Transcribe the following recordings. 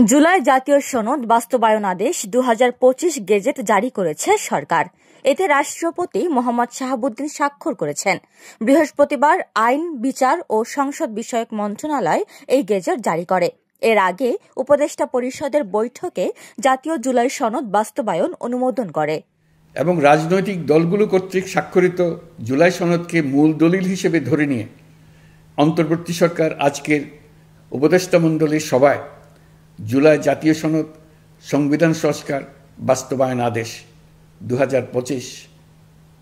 জুলাই জাতীয় সনদ বাস্তবায়ন আদেশ 2025 গেজেট জারি করেছে সরকার। এতে রাষ্ট্রপতি মোহাম্মদ শাহাবুদ্দিন স্বাক্ষর করেছেন। বৃহস্পতিবার আইন, বিচার ও সংসদ বিষয়ক মন্ত্রণালয় এই গেজেট জারি করে। এর আগে উপদেষ্টা পরিষদের বৈঠকে জাতীয় জুলাই সনদ বাস্তবায়ন অনুমোদন করে এবং রাজনৈতিক দলগুলো কর্তৃক স্বাক্ষরিত জুলাই সনদকে মূল দলিল হিসেবে ধরে নিয়ে অন্তর্বর্তী সরকার আজকের উপদেষ্টা মণ্ডলীর সভায় জুলাই জাতীয় সনদ সংবিধান সংস্কার বাস্তবায়ন আদেশ 2025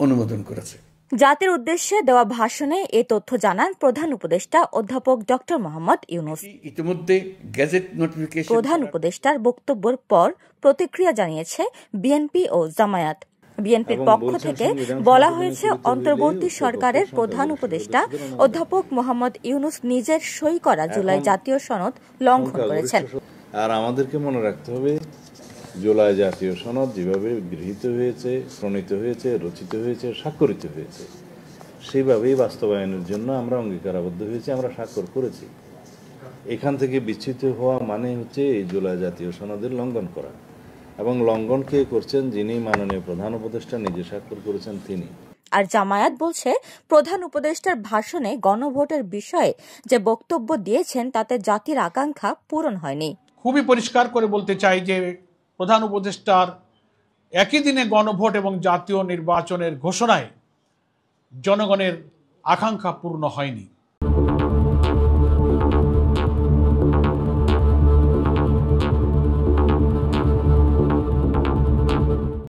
অনুমোদন করেছে। জাতির উদ্দেশ্যে দেওয়া ভাষণে এ তথ্য জানান প্রধান উপদেষ্টা অধ্যাপক ডক্টর মোহাম্মদ ইউনূস। ইতিমধ্যে গেজেট নোটিফিকেশন প্রধান উপদেষ্টার বক্তব্যের পর প্রতিক্রিয়া জানিয়েছে বিএনপি ও জামায়াত। বিএনপির পক্ষ থেকে বলা হয়েছে, অন্তর্বর্তী সরকারের প্রধান উপদেষ্টা অধ্যাপক মোহাম্মদ ইউনূস নিজের সই করা জুলাই জাতীয় সনদ লঙ্ঘন করেছেন। আর আমাদেরকে মনে রাখতে হবে, জুলাই জাতীয় সনদ যেভাবে গৃহীত হয়েছে, প্রণীত হয়েছে, রচিত হয়েছে, স্বাক্ষরিত হয়েছে, সেইভাবেই বাস্তবায়নের জন্য আমরা অঙ্গীকারাবদ্ধ হয়েছি, আমরা স্বাক্ষর করেছি। এখান থেকে বিচ্যুত হওয়া মানে হচ্ছে এই জুলাই জাতীয় সনদের লঙ্ঘন করা, এবং লঙ্ঘন কে করছেন? যিনি মাননীয় প্রধান উপদেষ্টা নিজে স্বাক্ষর করেছেন তিনি। আর জামায়াত বলছে, প্রধান উপদেষ্টার ভাষণে গণভোটের বিষয়ে যে বক্তব্য দিয়েছেন তাতে জাতির আকাঙ্ক্ষা পূরণ হয়নি। খুবই পরিষ্কার করে বলতে চাই যে প্রধান উপদেষ্টার একই দিনে গণভোট এবং জাতীয় নির্বাচনের ঘোষণায় জনগণের আকাঙ্ক্ষা পূর্ণ হয়নি।